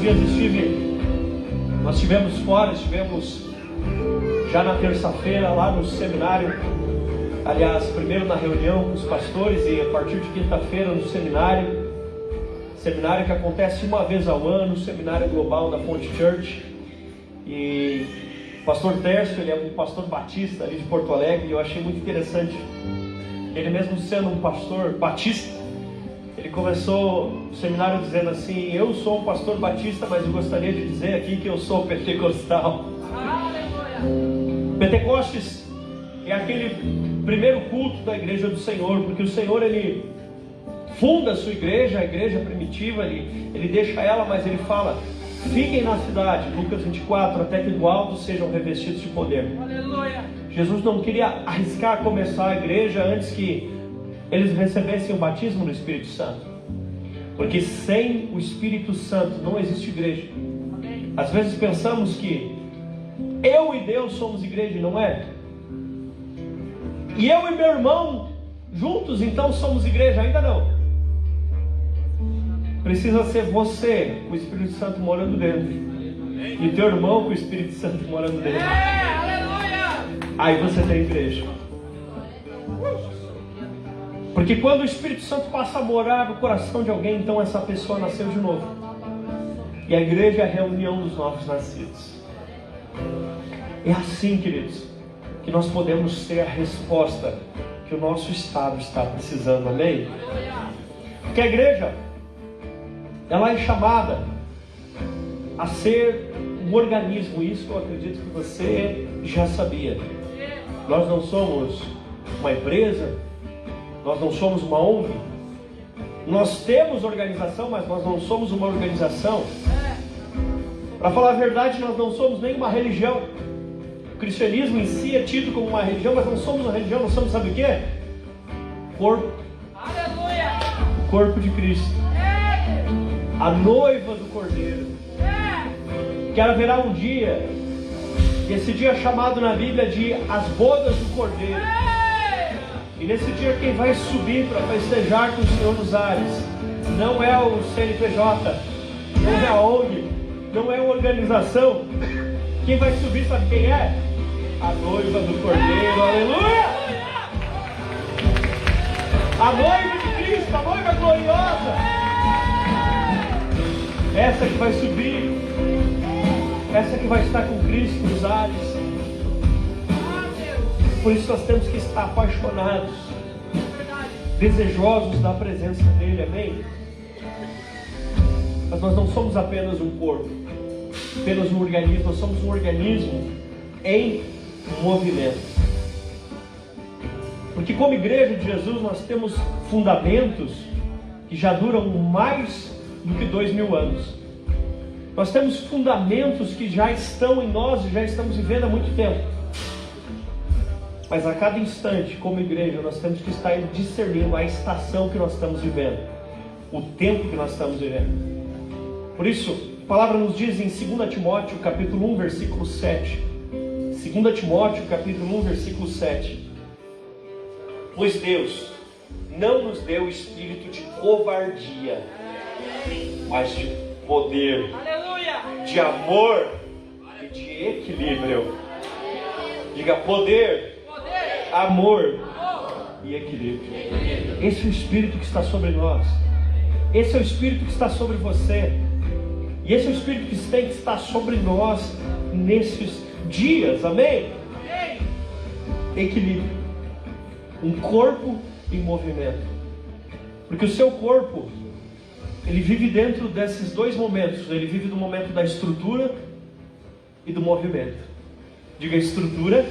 dias nós estivemos fora, estivemos já na terça-feira lá no seminário. Aliás, primeiro na reunião com os pastores e a partir de quinta-feira no seminário que acontece uma vez ao ano, o seminário global da Ponte Church. E o pastor Tércio, ele é um pastor batista ali de Porto Alegre, e eu achei muito interessante. Ele mesmo sendo um pastor batista, ele começou o seminário dizendo assim: eu sou um pastor batista, mas eu gostaria de dizer aqui que eu sou pentecostal. Pentecostes é aquele primeiro culto da igreja do Senhor, porque o Senhor, ele funda a sua igreja, a igreja primitiva, ele deixa ela, mas ele fala: fiquem na cidade, Lucas 24, até que do alto sejam revestidos de poder. Aleluia. Jesus não queria arriscar começar a igreja antes que eles recebessem o batismo do Espírito Santo, porque sem o Espírito Santo não existe igreja. Amém. Às vezes pensamos que eu e Deus somos igreja, não é? E eu e meu irmão juntos então somos igreja, ainda não. Precisa ser você com o Espírito Santo morando dentro, e teu irmão com o Espírito Santo morando dentro. Aí você tem igreja. Porque quando o Espírito Santo passa a morar no coração de alguém, então essa pessoa nasceu de novo. E a igreja é a reunião dos novos nascidos. É assim, queridos, que nós podemos ser a resposta que o nosso estado está precisando. Amém? Porque a igreja, ela é chamada a ser um organismo. Isso eu acredito que você já sabia. Nós não somos uma empresa, nós não somos uma ONG. Nós temos organização, mas nós não somos uma organização. Para falar a verdade, nós não somos nem uma religião. O cristianismo em si é tido como uma religião, mas não somos uma religião. Nós somos, sabe o quê? Corpo. Aleluia! O corpo de Cristo, a noiva do Cordeiro, que haverá um dia, e esse dia é chamado na Bíblia de as bodas do Cordeiro. E nesse dia quem vai subir para festejar com o Senhor nos ares não é o CNPJ, não é a ONG, não é uma organização. Quem vai subir, sabe quem é? A noiva do Cordeiro. Aleluia! A noiva de Cristo, a noiva gloriosa. Essa que vai subir, essa que vai estar com Cristo nos ares. Por isso nós temos que estar apaixonados, desejosos da presença dele. Amém? Mas nós não somos apenas um corpo, apenas um organismo. Nós somos um organismo em movimento. Porque como igreja de Jesus nós temos fundamentos que já duram mais do que 2000 anos. Nós temos fundamentos que já estão em nós e já estamos vivendo há muito tempo. Mas a cada instante, como igreja, nós temos que estar discernindo a estação que nós estamos vivendo, o tempo que nós estamos vivendo. Por isso, a palavra nos diz em 2 Timóteo, capítulo 1, versículo 7. 2 Timóteo, capítulo 1, versículo 7. Pois Deus não nos deu espírito de covardia, mas de poder, de amor e de equilíbrio. Diga: poder, amor e equilíbrio. Esse é o Espírito que está sobre nós. Esse é o Espírito que está sobre você. E esse é o Espírito que tem que estar sobre nós nesses dias. Amém? Equilíbrio. Um corpo em movimento. Porque o seu corpo, ele vive dentro desses dois momentos. Ele vive do momento da estrutura e do movimento. Diga: estrutura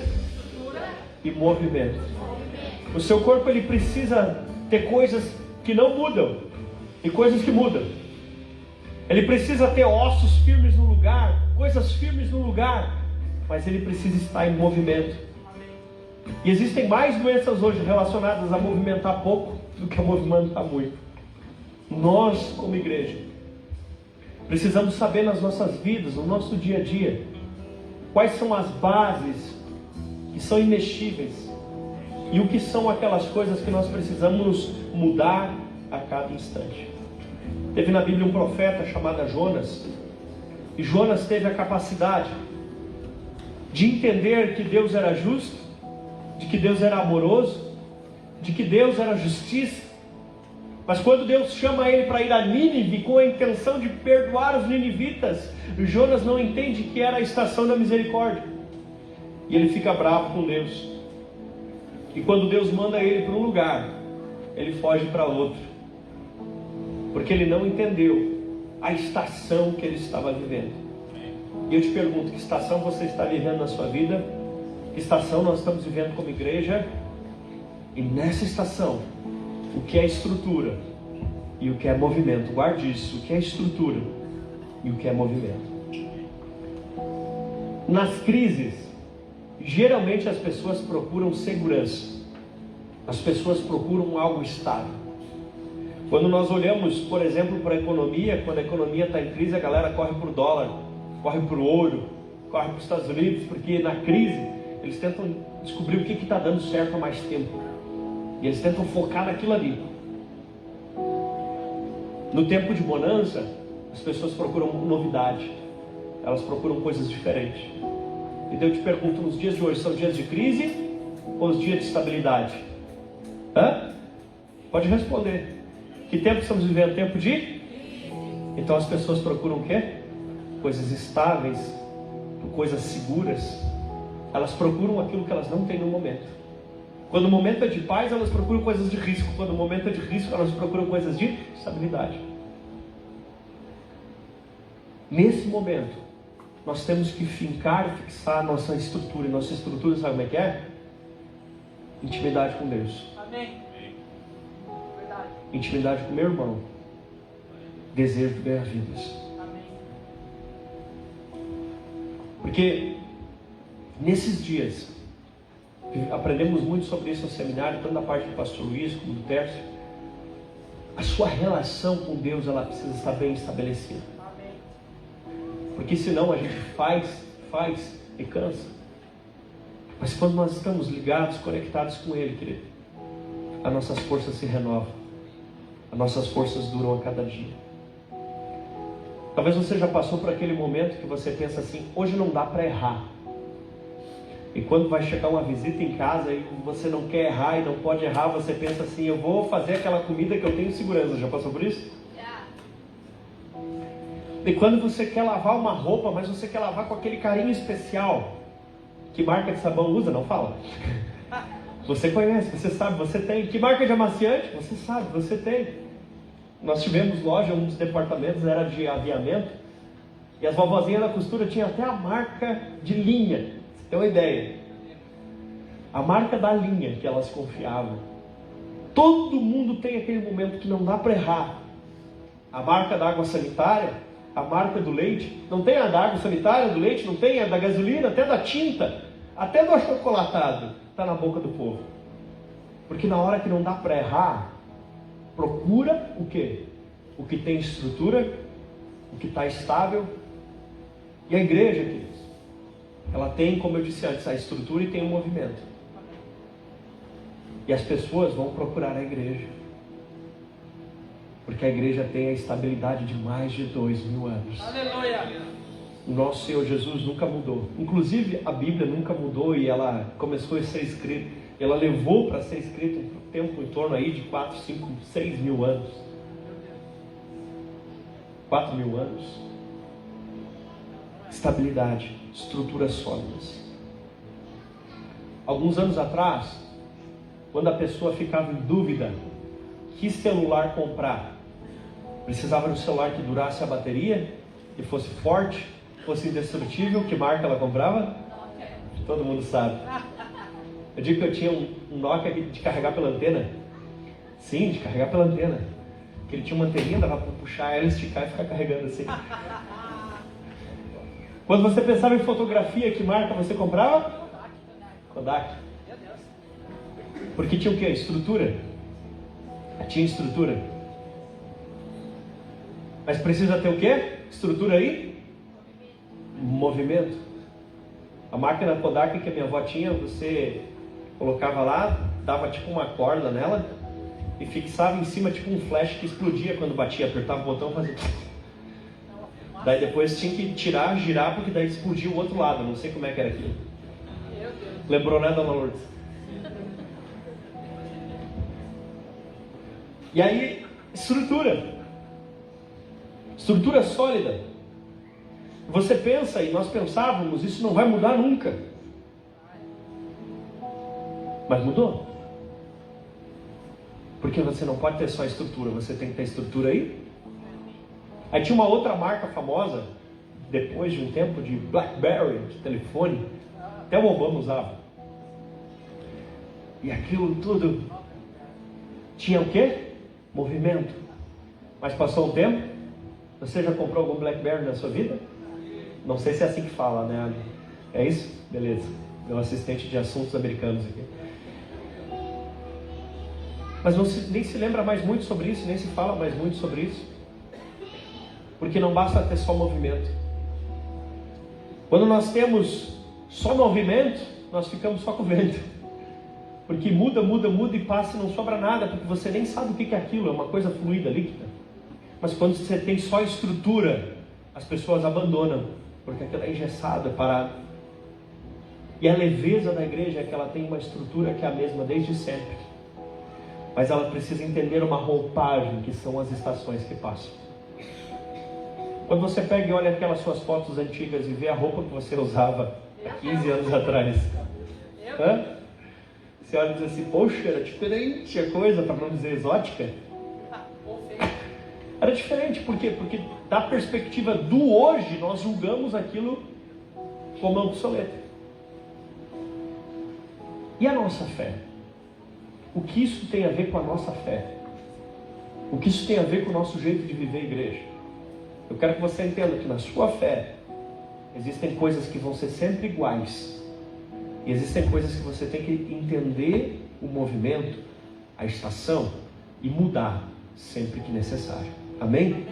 e movimento. O seu corpo, ele precisa ter coisas que não mudam e coisas que mudam. Ele precisa ter ossos firmes no lugar, coisas firmes no lugar, mas ele precisa estar em movimento. E existem mais doenças hoje relacionadas a movimentar pouco do que a movimentar muito. Nós, como igreja, precisamos saber nas nossas vidas, no nosso dia a dia, quais são as bases que são imexíveis e o que são aquelas coisas que nós precisamos mudar a cada instante. Teve na Bíblia um profeta chamado Jonas, E Jonas teve a capacidade de entender que Deus era justo, de que Deus era amoroso, de que Deus era justiça. Mas quando Deus chama ele para ir a Nínive com a intenção de perdoar os ninivitas, Jonas não entende que era a estação da misericórdia. E ele fica bravo com Deus. E quando Deus manda ele para um lugar, ele foge para outro. Porque ele não entendeu a estação que ele estava vivendo. E eu te pergunto, que estação você está vivendo na sua vida? Que estação nós estamos vivendo como igreja? E nessa estação, o que é estrutura e o que é movimento? Guarde isso, o que é estrutura e o que é movimento. Nas crises, geralmente as pessoas procuram segurança. As pessoas procuram algo estável. Quando nós olhamos, por exemplo, para a economia, quando a economia está em crise, a galera corre para o dólar, corre para o ouro, corre para os Estados Unidos, porque na crise eles tentam descobrir o que está dando certo há mais tempo. E eles tentam focar naquilo ali. No tempo de bonança, as pessoas procuram novidade. Elas procuram coisas diferentes. Então eu te pergunto, nos dias de hoje, são dias de crise ou os dias de estabilidade? Pode responder. Que tempo estamos vivendo? Tempo de? Então as pessoas procuram o quê? Coisas estáveis, coisas seguras. Elas procuram aquilo que elas não têm no momento. Quando o momento é de paz, elas procuram coisas de risco. Quando o momento é de risco, elas procuram coisas de estabilidade. Nesse momento, nós temos que fincar e fixar a nossa estrutura. E nossa estrutura, sabe como é que é? Intimidade com Deus. Amém. Verdade. Intimidade com meu irmão. Desejo de ganhar vidas. Amém. Porque nesses dias, aprendemos muito sobre isso no seminário, tanto da parte do pastor Luiz como do Tércio. A sua relação com Deus, ela precisa estar bem estabelecida. Amém. Porque senão a gente faz e cansa. Mas quando nós estamos ligados, conectados com Ele, querido, as nossas forças se renovam. As nossas forças duram a cada dia. Talvez você já passou por aquele momento que você pensa assim, hoje não dá para errar. E quando vai chegar uma visita em casa e você não quer errar e não pode errar, você pensa assim, eu vou fazer aquela comida que eu tenho segurança. Já passou por isso? Já. E quando você quer lavar uma roupa, mas você quer lavar com aquele carinho especial. Que marca de sabão usa? Não fala. Você conhece, você sabe, você tem. Que marca de amaciante? Você sabe, você tem. Nós tivemos loja, um dos departamentos era de aviamento. E as vovozinhas da costura tinham até a marca de linha. Tem uma ideia? A marca da linha que elas confiavam. Todo mundo tem aquele momento que não dá para errar. A marca da água sanitária, a marca do leite. Não tem a da água sanitária, do leite, não tem a da gasolina, até da tinta, até do achocolatado. Está na boca do povo. Porque na hora que não dá para errar, procura o quê? O que tem estrutura, o que está estável. E a igreja, queridos, ela tem, como eu disse antes, a estrutura e tem um movimento. E as pessoas vão procurar a igreja. Porque a igreja tem a estabilidade de mais de 2000 anos. Aleluia. O nosso Senhor Jesus nunca mudou. Inclusive, a Bíblia nunca mudou e ela começou a ser escrita. Ela levou para ser escrita um tempo em torno aí de 4, 5, 6 mil anos. 4 mil anos. Estabilidade, estruturas sólidas. Alguns anos atrás, quando a pessoa ficava em dúvida que celular comprar, precisava de um celular que durasse a bateria, que fosse forte, fosse indestrutível. Que marca ela comprava? Todo mundo sabe. Eu digo que eu tinha um Nokia de carregar pela antena. Sim, de carregar pela antena. Que ele tinha uma anteninha, dava para puxar ela, esticar e ficar carregando assim. Quando você pensava em fotografia, que marca você comprava? Kodak. Porque tinha o quê? Estrutura. Tinha estrutura. Mas precisa ter o quê? Estrutura aí? Movimento. A máquina Kodak que a minha avó tinha, você colocava lá, dava tipo uma corda nela e fixava em cima tipo um flash que explodia quando batia, apertava o botão e fazia. Daí depois tinha que tirar, girar, porque daí explodia o outro lado. Não sei como é que era aquilo. Meu Deus. Lembrou, né, dona Lourdes? E aí, estrutura. Estrutura sólida. Você pensa, e nós pensávamos, isso não vai mudar nunca. Mas mudou. Porque você não pode ter só estrutura, você tem que ter estrutura aí. Aí tinha uma outra marca famosa, depois de um tempo de BlackBerry, de telefone, até o Obama usava. E aquilo tudo tinha o quê? Movimento. Mas passou um tempo, você já comprou algum BlackBerry na sua vida? Não sei se é assim que fala, né, Ali? É isso? Beleza. Meu assistente de assuntos americanos aqui. Mas nem se lembra mais muito sobre isso, nem se fala mais muito sobre isso. Porque não basta ter só movimento. Quando nós temos só movimento, nós ficamos só com o vento. Porque muda e passa e não sobra nada, porque você nem sabe o que é aquilo, é uma coisa fluida, líquida. Mas quando você tem só estrutura, as pessoas abandonam, porque aquilo é engessado, é parado. E a leveza da igreja é que ela tem uma estrutura que é a mesma desde sempre. Mas ela precisa entender uma roupagem, que são as estações que passam. Quando você pega e olha aquelas suas fotos antigas e vê a roupa que você usava há 15 anos atrás, você olha e diz assim, poxa, era diferente a coisa, para não dizer exótica. Era diferente, por quê? Porque da perspectiva do hoje, nós julgamos aquilo como obsoleto. E a nossa fé? O que isso tem a ver com a nossa fé? O que isso tem a ver com o nosso jeito de viver a igreja? Eu quero que você entenda que na sua fé existem coisas que vão ser sempre iguais. E existem coisas que você tem que entender o movimento, a estação e mudar sempre que necessário. Amém?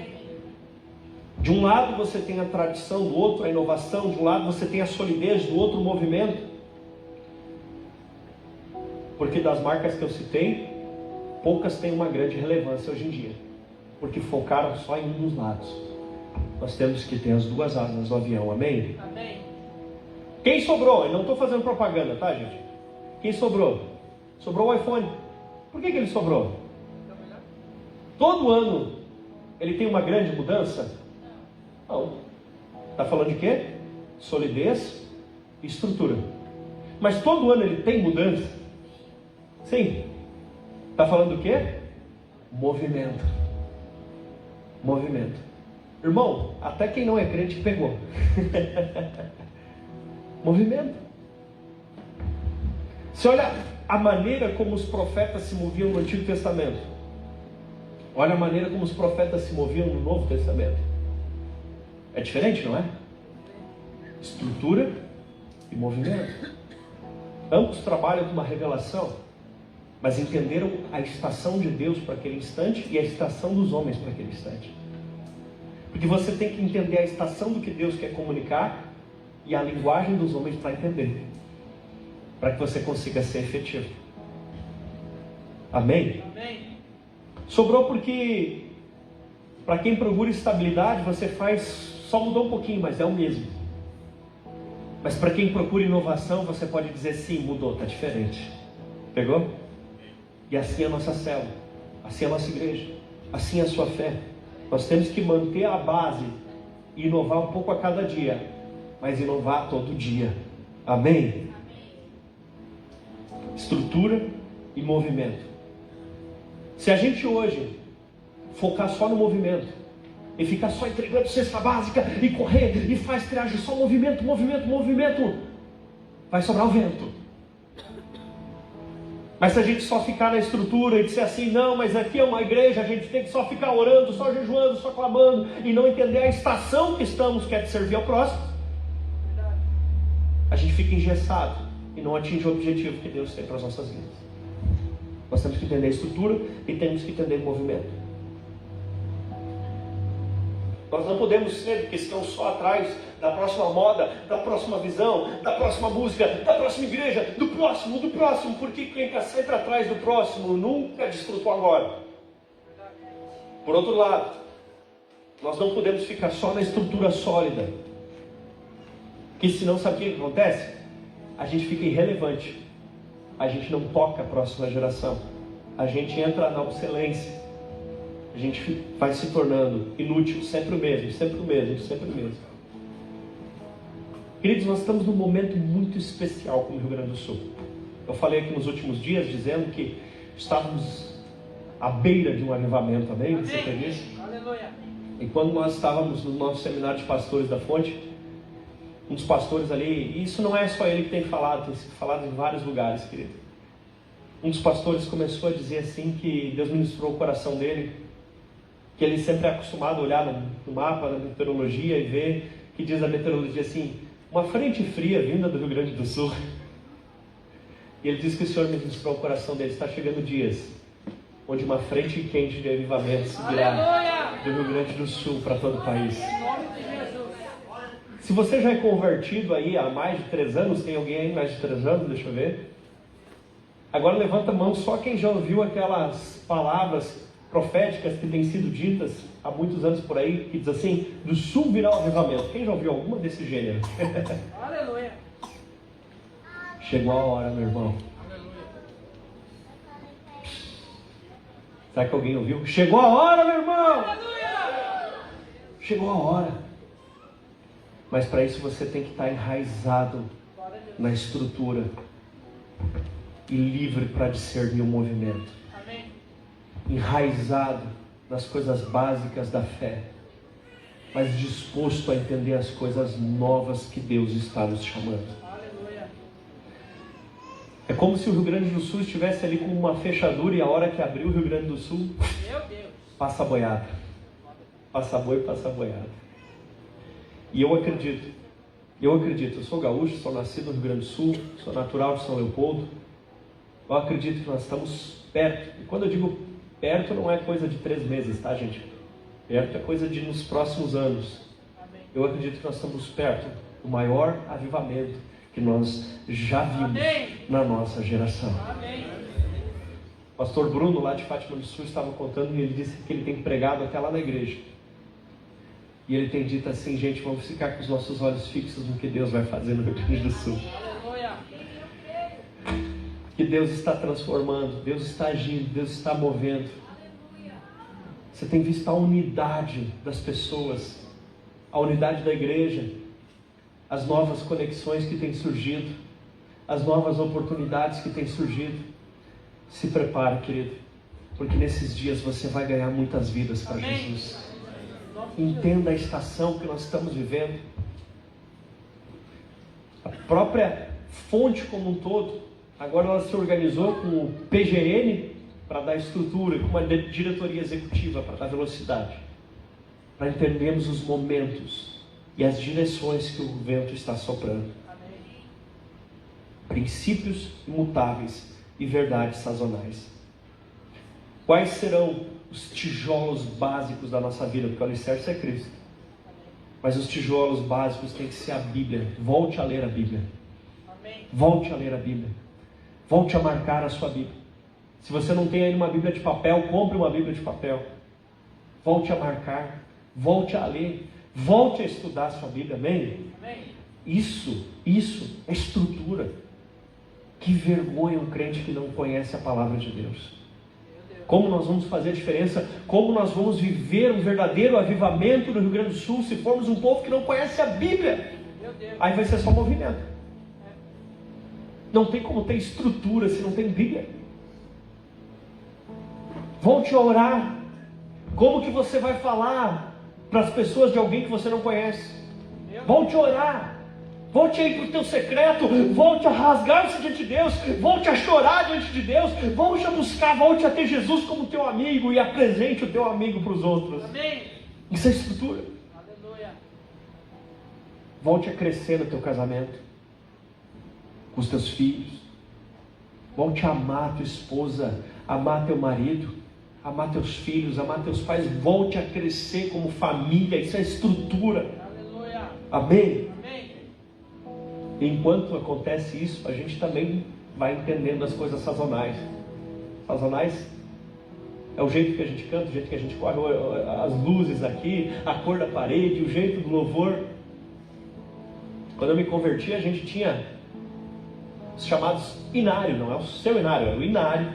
De um lado você tem a tradição, do outro a inovação, de um lado você tem a solidez, do outro o movimento. Porque das marcas que eu citei, poucas têm uma grande relevância hoje em dia. Porque focaram só em um dos lados. Nós temos que ter as duas asas do avião, amém? Amém. Quem sobrou? Eu não estou fazendo propaganda, tá, gente? Quem sobrou? Sobrou o iPhone. Por que ele sobrou? Todo ano ele tem uma grande mudança? Não. Está falando de quê? Solidez e estrutura. Mas todo ano ele tem mudança? Sim. Está falando do quê? Movimento. Movimento. Irmão, até quem não é crente pegou. Movimento. Você olha a maneira como os profetas se moviam no Antigo Testamento. Olha a maneira como os profetas se moviam no Novo Testamento. É diferente, não é? Estrutura e movimento. Ambos trabalham com uma revelação, mas entenderam a estação de Deus para aquele instante e a estação dos homens para aquele instante. Porque você tem que entender a estação do que Deus quer comunicar e a linguagem dos homens para entender, para que você consiga ser efetivo. Amém? Amém. Sobrou porque, para quem procura estabilidade, você faz, só mudou um pouquinho, mas é o mesmo. Mas para quem procura inovação, você pode dizer sim, mudou, está diferente. Pegou? E assim é a nossa célula, assim é a nossa igreja, assim é a sua fé. Nós temos que manter a base e inovar um pouco a cada dia, mas inovar todo dia. Amém? Estrutura e movimento. Se a gente hoje focar só no movimento e ficar só entregando cesta básica e correr e faz triagem só movimento, vai sobrar o vento. Mas se a gente só ficar na estrutura e disser assim, não, mas aqui é uma igreja, a gente tem que só ficar orando, só jejuando, só clamando, e não entender a estação que estamos, que é de servir ao próximo, a gente fica engessado e não atinge o objetivo que Deus tem para as nossas vidas. Nós temos que entender a estrutura e temos que entender o movimento. Nós não podemos ser que estão só atrás da próxima moda, da próxima visão, da próxima música, da próxima igreja, do próximo, porque quem está sempre atrás do próximo nunca desfrutou agora. Por outro lado, Nós não podemos ficar só na estrutura sólida. Porque senão, sabe o que acontece? A gente fica irrelevante. A gente não toca a próxima geração. A gente entra na obsolência. A gente vai se tornando inútil, sempre o mesmo, sempre o mesmo, sempre o mesmo. Queridos, nós estamos num momento muito especial como Rio Grande do Sul. Eu falei aqui nos últimos dias, dizendo que estávamos à beira de um avivamento, amém? Você tem isso? Aleluia. E quando nós estávamos no nosso seminário de pastores da Fonte, um dos pastores ali, e isso não é só ele que tem falado, tem sido falado em vários lugares, querido. Um dos pastores começou a dizer assim que Deus ministrou o coração dele, que ele sempre é acostumado a olhar no mapa, na meteorologia e ver que diz a meteorologia assim, uma frente fria vinda do Rio Grande do Sul. E ele diz que o Senhor ministrou o coração dele, está chegando dias onde uma frente quente de avivamento subirá do Rio Grande do Sul para todo o país. Em nome de Jesus. Se você já é convertido aí há mais de 3 anos, tem alguém aí mais de 3 anos? Deixa eu ver. Agora levanta a mão só quem já ouviu aquelas palavras proféticas que têm sido ditas há muitos anos por aí, que diz assim, do sul virá o avivamento. Quem já ouviu alguma desse gênero? Aleluia. Chegou a hora, meu irmão. Aleluia. Será que alguém ouviu? Chegou a hora, meu irmão! Aleluia. Chegou a hora. Mas para isso você tem que estar enraizado Glória a Deus. na estrutura e livre para discernir o movimento. Amém. Enraizado nas coisas básicas da fé, mas disposto a entender as coisas novas que Deus está nos chamando. Aleluia. É como se o Rio Grande do Sul estivesse ali com uma fechadura e a hora que abriu o Rio Grande do Sul, Meu Deus. passa a boiada. Passa boi, passa a boiada. E eu acredito, eu sou gaúcho, sou nascido no Rio Grande do Sul, sou natural de São Leopoldo. Eu acredito que nós estamos perto. E quando eu digo perto, não é coisa de 3 meses, tá, gente? Perto é coisa de nos próximos anos. Amém. Eu acredito que nós estamos perto do maior avivamento que nós já vimos Amém. na nossa geração. Amém. O pastor Bruno, lá de Fátima do Sul, estava contando e ele disse que ele tem pregado até lá na igreja. E ele tem dito assim, gente, vamos ficar com os nossos olhos fixos no que Deus vai fazer no Rio Grande do Sul. Aleluia. Que Deus está transformando, Deus está agindo, Deus está movendo. Você tem visto a unidade das pessoas, a unidade da igreja, as novas conexões que têm surgido, as novas oportunidades que têm surgido. Se prepare, querido, porque nesses dias você vai ganhar muitas vidas para Amém. Jesus. Entenda a estação que nós estamos vivendo. A própria fonte como um todo, agora ela se organizou com o PGN para dar estrutura e com uma diretoria executiva para dar velocidade, para entendermos os momentos e as direções que o vento está soprando. Amém. Princípios imutáveis e verdades sazonais. Quais serão os tijolos básicos da nossa vida? Porque o alicerce é Cristo. Mas os tijolos básicos têm que ser a Bíblia. Volte a ler a Bíblia. Amém. Volte a ler a Bíblia. Volte a marcar a sua Bíblia. Se você não tem aí uma Bíblia de papel, compre uma Bíblia de papel. Volte a marcar. Volte a ler. Volte a estudar a sua Bíblia. Amém? Amém. Isso é estrutura. Que vergonha um crente que não conhece a palavra de Deus. Como nós vamos fazer a diferença? Como nós vamos viver um verdadeiro avivamento no Rio Grande do Sul se formos um povo que não conhece a Bíblia? Meu Deus. Aí vai ser só movimento. Não tem como ter estrutura se não tem Bíblia. Volte a orar. Como que você vai falar para as pessoas de alguém que você não conhece? Volte a orar. Volte a ir para o teu secreto. Volte a rasgar-se diante de Deus. Volte a chorar diante de Deus. Volte a buscar. Volte a ter Jesus como teu amigo e apresente o teu amigo para os outros. Amém. Isso é estrutura. Aleluia. Volte a crescer no teu casamento, com os teus filhos. Volte a amar tua esposa, amar teu marido, amar teus filhos, amar teus pais. Volte a crescer como família. Isso é estrutura. Aleluia. Amém? Amém. Enquanto acontece isso, a gente também vai entendendo as coisas sazonais. Sazonais? É o jeito que a gente canta, o jeito que a gente corre, as luzes aqui, a cor da parede, o jeito do louvor. Quando eu me converti, a gente tinha os chamados inário, não é o seu inário, é o inário.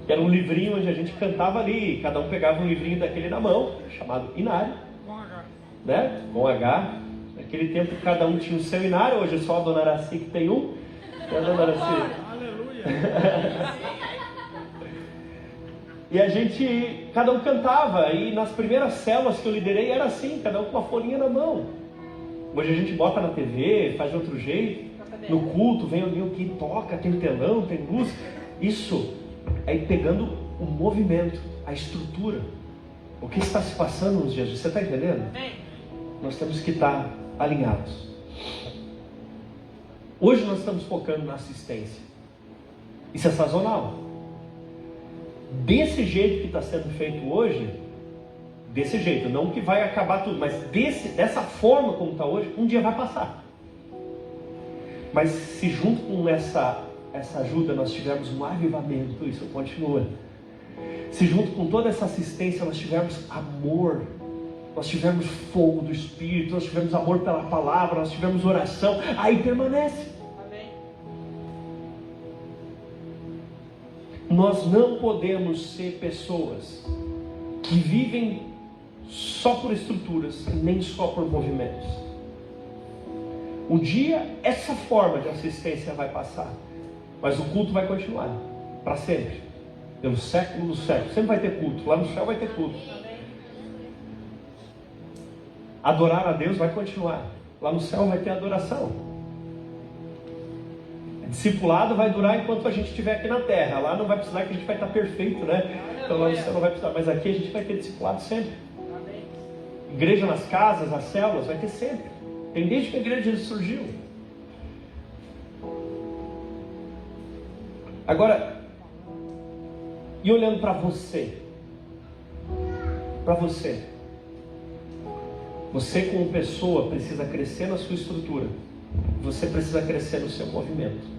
Que era um livrinho onde a gente cantava ali, cada um pegava um livrinho daquele na mão, chamado inário. Com H. Né? Com H. Naquele tempo cada um tinha o seu inário, hoje é só a Dona Araci que tem um. E a Dona Araci. Aleluia! E a gente, cada um cantava, e nas primeiras células que eu liderei era assim, cada um com uma folhinha na mão. Hoje a gente bota na TV, faz de outro jeito. No culto vem alguém que toca, tem telão, tem luz. Isso é ir pegando o movimento, a estrutura. O que está se passando nos dias de hoje? Você está entendendo? Nós temos que estar alinhados. Hoje nós estamos focando na assistência. Isso é sazonal. Desse jeito que está sendo feito hoje, desse jeito, não que vai acabar tudo, mas dessa forma como está hoje, um dia vai passar. Mas se junto com essa ajuda nós tivermos um avivamento, isso continua. Se junto com toda essa assistência nós tivermos amor, nós tivermos fogo do Espírito, nós tivermos amor pela palavra, nós tivermos oração, aí permanece. Amém. Nós não podemos ser pessoas que vivem só por estruturas, nem só por movimentos. Um dia essa forma de assistência vai passar, mas o culto vai continuar para sempre, pelo século do século. Sempre vai ter culto, lá no céu vai ter culto. Adorar a Deus vai continuar, lá no céu vai ter adoração. Discipulado vai durar enquanto a gente estiver aqui na terra. Lá não vai precisar, que a gente vai estar perfeito, né? Então lá no céu não vai precisar, mas aqui a gente vai ter discipulado sempre. Igreja nas casas, nas células, vai ter sempre. Tem desde que a igreja surgiu. Agora, e olhando para você, você como pessoa precisa crescer na sua estrutura, você precisa crescer no seu movimento.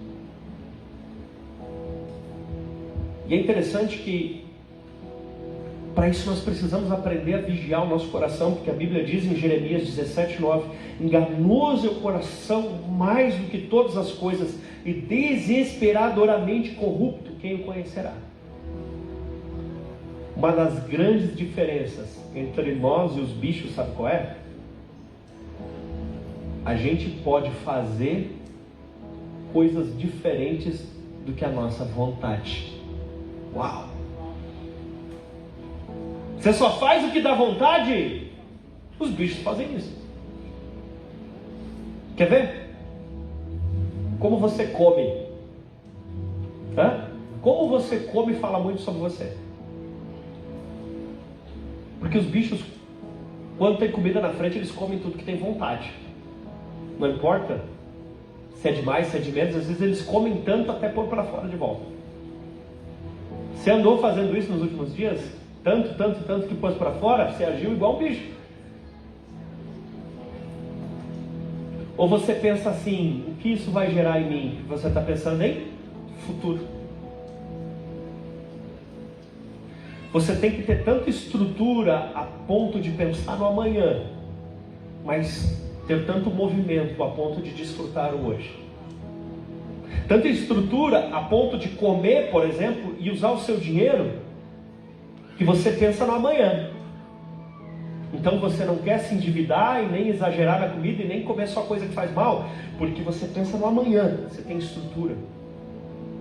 E é interessante que para isso nós precisamos aprender a vigiar o nosso coração, porque a Bíblia diz em Jeremias 17:9: enganoso é o coração mais do que todas as coisas, e desesperadoramente corrupto, quem o conhecerá? Uma das grandes diferenças entre nós e os bichos, sabe qual é? A gente pode fazer coisas diferentes do que a nossa vontade. Uau! Você só faz o que dá vontade? Os bichos fazem isso. Quer ver? Como você come. Como você come fala muito sobre você. Porque os bichos, quando tem comida na frente, eles comem tudo que tem vontade. Não importa se é de mais, se é de menos, às vezes eles comem tanto até pôr para fora de volta. Você andou fazendo isso nos últimos dias? Tanto que pôs para fora, você agiu igual um bicho. Ou você pensa assim, o que isso vai gerar em mim? Você está pensando em futuro. Você tem que ter tanta estrutura a ponto de pensar no amanhã, mas ter tanto movimento a ponto de desfrutar o hoje. Tanta estrutura a ponto de comer, por exemplo, e usar o seu dinheiro, que você pensa no amanhã. Então você não quer se endividar e nem exagerar na comida e nem comer só coisa que faz mal, porque você pensa no amanhã, você tem estrutura.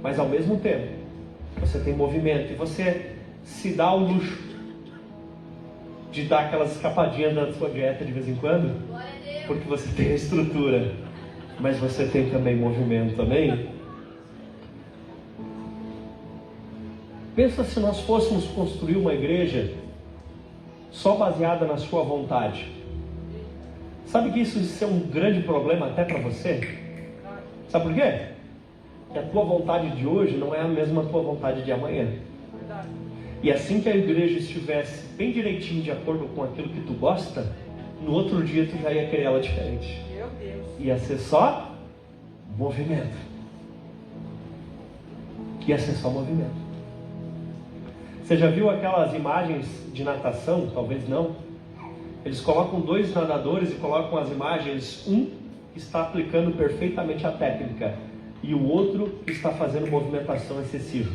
Mas ao mesmo tempo, você tem movimento e você se dá o luxo de dar aquelas escapadinhas da sua dieta de vez em quando, porque você tem a estrutura, mas você tem também movimento, amém? Pensa se nós fôssemos construir uma igreja só baseada na sua vontade. Sabe que isso é um grande problema até para você? Sabe por quê? Que a tua vontade de hoje não é a mesma tua vontade de amanhã. E assim que a igreja estivesse bem direitinho de acordo com aquilo que tu gosta, no outro dia tu já ia querer ela diferente. Meu Deus. Ia ser só movimento. Ia ser só movimento. Você já viu aquelas imagens de natação? Talvez não. Eles colocam 2 nadadores e colocam as imagens. Um está aplicando perfeitamente a técnica e o outro está fazendo movimentação excessiva.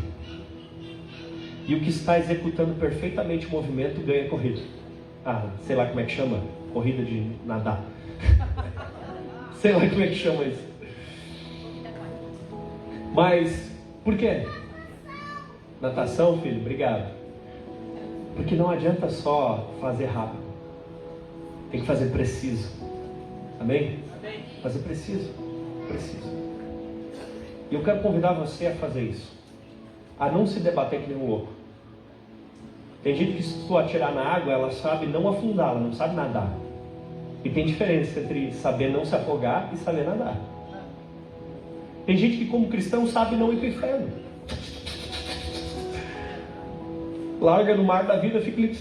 E o que está executando perfeitamente o movimento ganha corrida. Sei lá como é que chama. Corrida de nadar. Sei lá como é que chama isso. Mas, por quê? Natação, filho, obrigado. Porque não adianta só fazer rápido. Tem que fazer preciso. Amém? Amém. Fazer preciso. Preciso. E eu quero convidar você a fazer isso. A não se debater que nem um louco. Tem gente que se tu atirar na água, ela sabe não afundar, ela não sabe nadar. E tem diferença entre saber não se afogar e saber nadar. Tem gente que como cristão sabe não ir para o inferno. Larga no mar da vida, fica ali.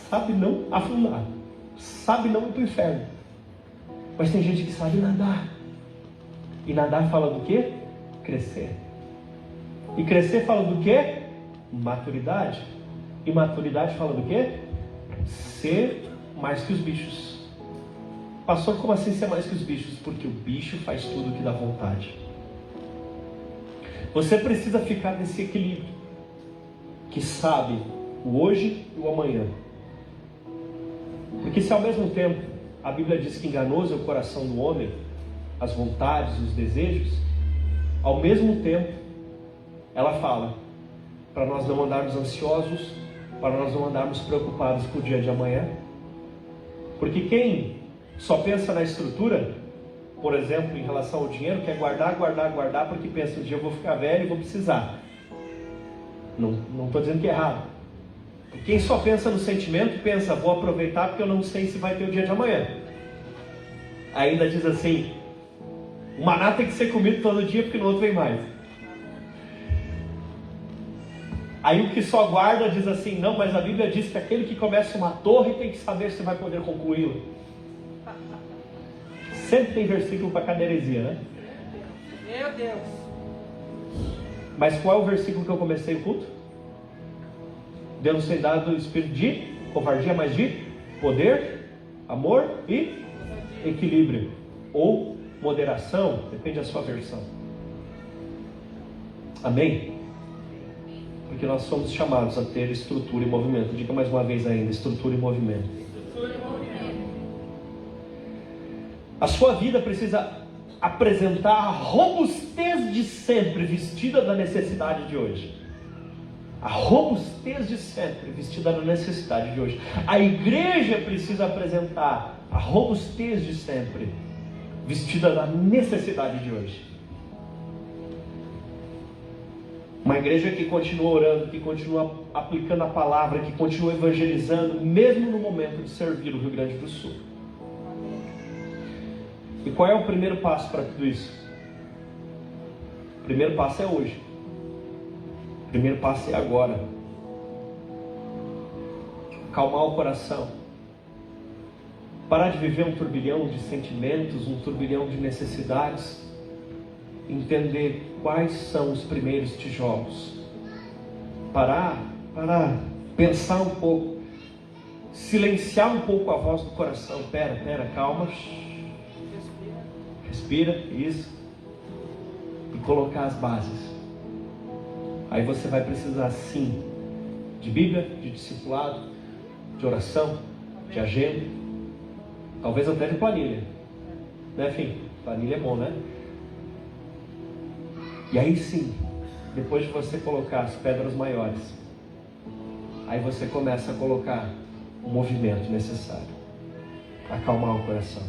Sabe não afundar. Sabe não ir para o inferno. Mas tem gente que sabe nadar. E nadar fala do quê? Crescer. E crescer fala do quê? Maturidade. E maturidade fala do quê? Ser mais que os bichos. Pastor, como assim ser mais que os bichos? Porque o bicho faz tudo o que dá vontade. Você precisa ficar nesse equilíbrio. Que sabe o hoje e o amanhã. Porque se ao mesmo tempo a Bíblia diz que enganoso é o coração do homem, as vontades, os desejos, ao mesmo tempo ela fala para nós não andarmos ansiosos, para nós não andarmos preocupados com o dia de amanhã. Porque quem só pensa na estrutura, por exemplo, em relação ao dinheiro, quer guardar, porque pensa, um dia eu vou ficar velho e vou precisar. Não estou dizendo que é errado. Quem só pensa no sentimento, pensa, vou aproveitar porque eu não sei se vai ter o dia de amanhã. Ainda diz assim, o maná tem que ser comido todo dia porque no outro vem mais. Aí o que só guarda diz assim, não, mas a Bíblia diz que aquele que começa uma torre tem que saber se vai poder concluí-la. Sempre tem versículo para cada heresia, né? Meu Deus. Mas qual é o versículo que eu comecei o culto? Deus tem dado o espírito de covardia, mas de poder, amor e equilíbrio. Ou moderação, depende da sua versão. Amém? Porque nós somos chamados a ter estrutura e movimento. Diga mais uma vez ainda, estrutura e movimento. A sua vida precisa apresentar a robustez de sempre, vestida da necessidade de hoje. A robustez de sempre, vestida da necessidade de hoje. A igreja precisa apresentar a robustez de sempre, vestida da necessidade de hoje. Uma igreja que continua orando, que continua aplicando a palavra, que continua evangelizando, mesmo no momento de servir o Rio Grande do Sul. E qual é o primeiro passo para tudo isso? O primeiro passo é hoje. O primeiro passo é agora. Acalmar o coração. Parar de viver um turbilhão de sentimentos, um turbilhão de necessidades. Entender quais são os primeiros tijolos. Parar, pensar um pouco. Silenciar um pouco a voz do coração. Pera, calma. Respira, isso. E colocar as bases. Aí você vai precisar sim de Bíblia, de discipulado, de oração, de agenda, talvez até de planilha, né, filho? Planilha é bom, né? E aí sim, depois de você colocar as pedras maiores, aí você começa a colocar o movimento necessário para acalmar o coração.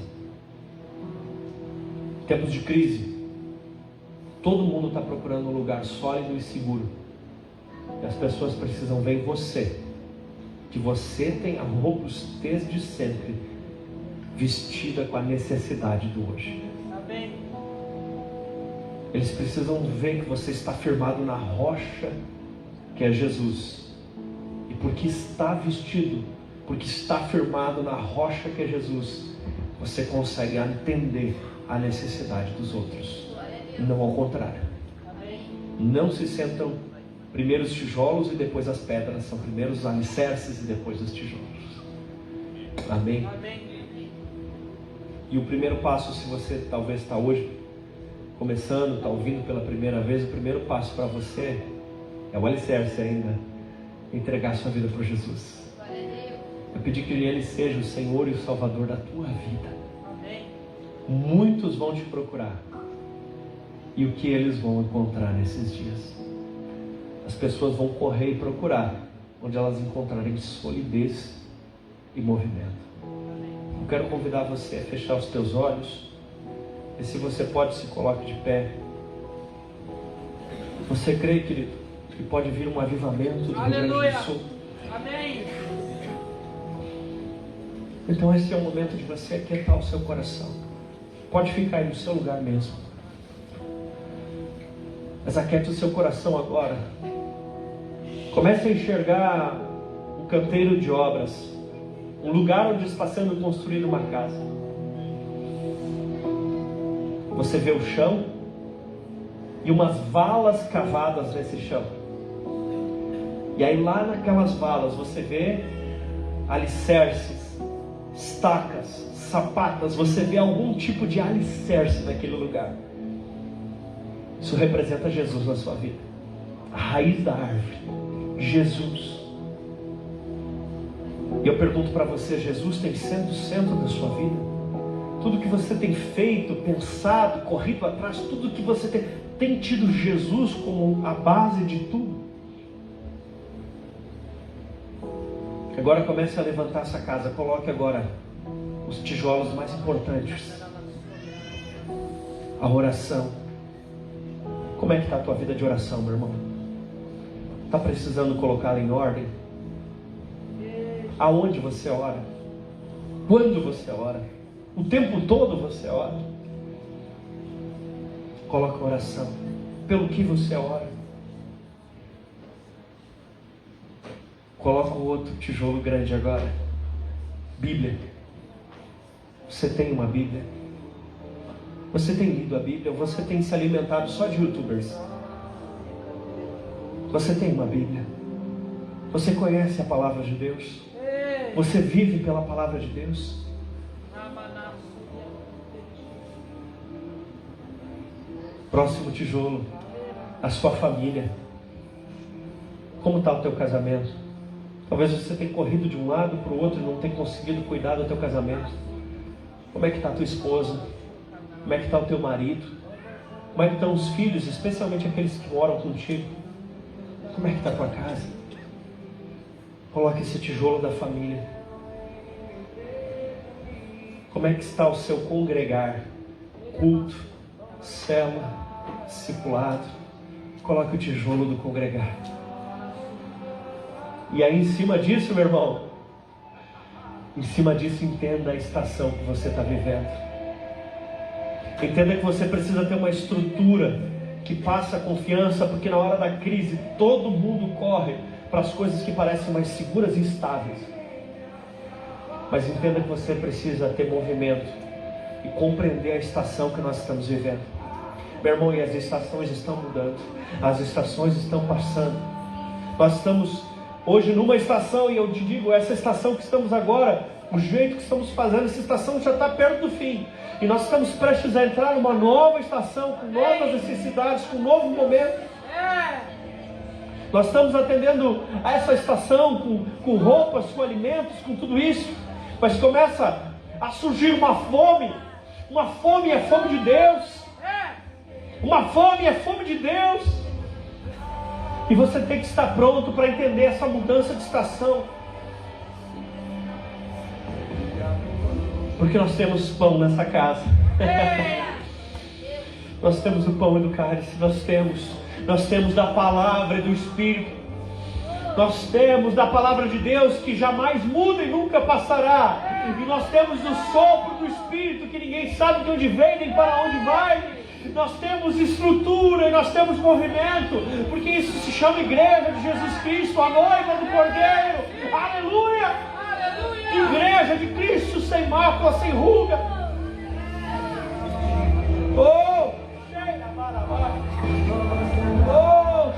Tempos de crise, todo mundo está procurando um lugar sólido e seguro. E as pessoas precisam ver em você, que você tem a robustez de sempre, vestida com a necessidade do hoje. Amém. Eles precisam ver que você está firmado na rocha, que é Jesus. E porque está vestido, porque está firmado na rocha que é Jesus, você consegue entender a necessidade dos outros. Não ao contrário. Não se sentam Primeiro os tijolos e depois as pedras. São primeiro os alicerces e depois os tijolos. Amém? Amém. E o primeiro passo, se você talvez está hoje começando, está ouvindo pela primeira vez, o primeiro passo para você é o alicerce ainda. Entregar sua vida para Jesus. Eu pedi que Ele seja o Senhor e o Salvador da tua vida. Amém. Muitos vão te procurar. E o que eles vão encontrar nesses dias? As pessoas vão correr e procurar onde elas encontrarem solidez e movimento. Eu quero convidar você a fechar os teus olhos. E se você pode, se coloque de pé. Você crê, querido, que pode vir um avivamento do Rio Grande do Sul? Amém. Então esse é o momento de você aquietar o seu coração. Pode ficar aí no seu lugar mesmo. Mas aquieta o seu coração agora. Comece a enxergar um canteiro de obras. Um lugar onde está sendo construída uma casa. Você vê o chão e umas valas cavadas nesse chão. E aí lá naquelas valas você vê alicerces, estacas, sapatas. Você vê algum tipo de alicerce naquele lugar. Isso representa Jesus na sua vida. A raiz da árvore, Jesus. E eu pergunto para você, Jesus tem sido o centro da sua vida? Tudo que você tem feito, pensado, corrido atrás, tudo que você tem tido Jesus como a base de tudo? Agora comece a levantar essa casa. Coloque agora os tijolos mais importantes. A oração. Como é que está a tua vida de oração, meu irmão? Está precisando colocá-la em ordem? Aonde você ora? Quando você ora? O tempo todo você ora? Coloca a oração. Pelo que você ora? Coloca o outro tijolo grande agora. Bíblia. Você tem uma Bíblia? Você tem lido a Bíblia? Ou você tem se alimentado só de YouTubers? Você tem uma Bíblia? Você conhece a palavra de Deus? Você vive pela palavra de Deus? Próximo tijolo, a sua família. Como está o teu casamento? Talvez você tenha corrido de um lado para o outro e não tenha conseguido cuidar do teu casamento. Como é que está a tua esposa? Como é que está o teu marido? Como é que estão os filhos, especialmente aqueles que moram contigo? Como é que está a tua casa? Coloque esse tijolo da família. Como é que está o seu congregar? Culto, célula, discipulado. Coloque o tijolo do congregar. E aí em cima disso, meu irmão, em cima disso entenda a estação que você está vivendo. Entenda que você precisa ter uma estrutura que passa confiança, porque na hora da crise todo mundo corre para as coisas que parecem mais seguras e estáveis. Mas entenda que você precisa ter movimento e compreender a estação que nós estamos vivendo. Meu irmão, e as estações estão mudando. As estações estão passando. Nós estamos hoje numa estação, e eu te digo, essa estação que estamos agora, o jeito que estamos fazendo, essa estação já está perto do fim. E nós estamos prestes a entrar numa nova estação, com novas necessidades, com um novo momento. Nós estamos atendendo a essa estação com roupas, com alimentos, com tudo isso. Mas começa a surgir uma fome. Uma fome é fome de Deus. Uma fome é fome de Deus. E você tem que estar pronto para entender essa mudança de estação. Porque nós temos pão nessa casa. Nós temos o pão e do cálice. Nós temos da palavra e do Espírito. Nós temos da palavra de Deus que jamais muda e nunca passará. E nós temos o sopro do Espírito que ninguém sabe de onde vem nem para onde vai. Nós temos estrutura e nós temos movimento, porque isso se chama Igreja de Jesus Cristo, a noiva do Cordeiro. Aleluia! Aleluia! Igreja de Cristo sem mácula, sem ruga. Oh! Oh!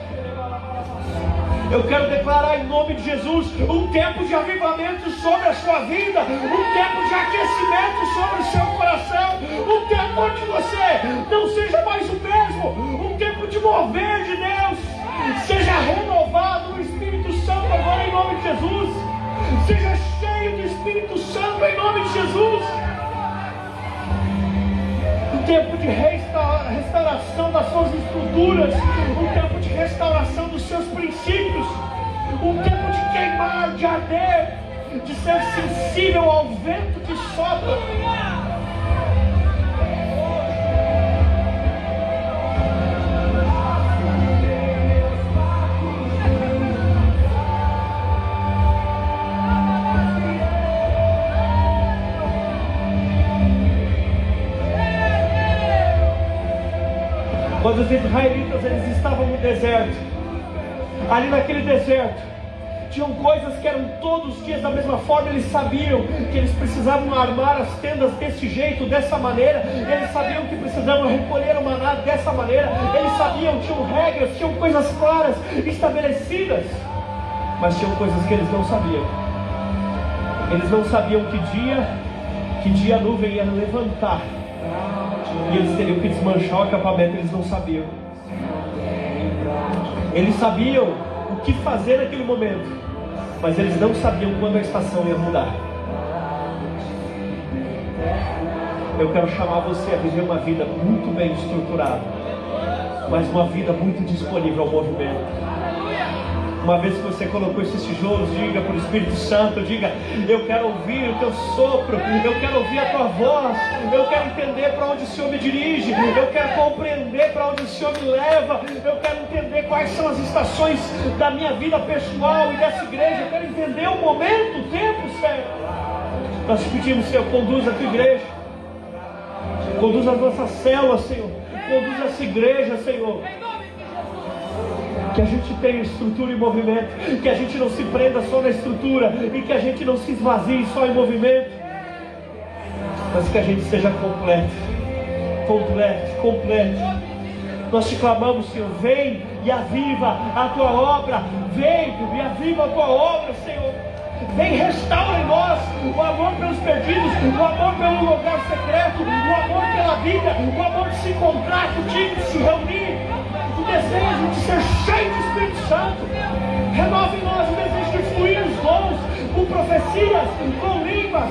Eu quero declarar em nome de Jesus um tempo de avivamento sobre a sua vida, um tempo de aquecimento sobre o seu coração, um tempo onde você não seja mais o mesmo, um tempo de mover de Deus. Seja renovado no Espírito Santo agora em nome de Jesus. Seja cheio do Espírito Santo em nome de Jesus. Um tempo de restauração das suas estruturas, um tempo de restauração dos seus princípios, um tempo de queimar, de arder, de ser sensível ao vento que sopra. Quando os israelitas eles estavam no deserto, ali naquele deserto, tinham coisas que eram todos os dias da mesma forma. Eles sabiam que eles precisavam armar as tendas desse jeito, dessa maneira. Eles sabiam que precisavam recolher o maná dessa maneira. Eles sabiam, tinham regras, tinham coisas claras, estabelecidas. Mas tinham coisas que eles não sabiam. Eles não sabiam que dia a nuvem ia levantar e eles teriam que desmanchar o acampamento. Eles não sabiam. Eles sabiam o que fazer naquele momento, mas eles não sabiam quando a estação ia mudar. Eu quero chamar você a viver uma vida muito bem estruturada, mas uma vida muito disponível ao movimento. Uma vez que você colocou esses tijolos, diga para o Espírito Santo, diga: eu quero ouvir o teu sopro, eu quero ouvir a tua voz, eu quero entender para onde o Senhor me dirige, eu quero compreender para onde o Senhor me leva, eu quero entender quais são as estações da minha vida pessoal e dessa igreja, eu quero entender o momento, o tempo certo. Nós te pedimos, Senhor, conduza a tua igreja, conduza as nossas células, Senhor, conduza essa igreja, Senhor. Que a gente tenha estrutura e movimento, que a gente não se prenda só na estrutura e que a gente não se esvazie só em movimento, mas que a gente seja completo. Nós te clamamos, Senhor, vem e aviva a tua obra, vem e aviva a tua obra, Senhor. Vem, restaura em nós o amor pelos perdidos, o amor pelo lugar secreto, o amor pela vida, o amor de se encontrar contigo, de se reunir, o desejo de ser cheio do Espírito Santo. Renova em nós o desejo de fluir os dons, com profecias, com línguas,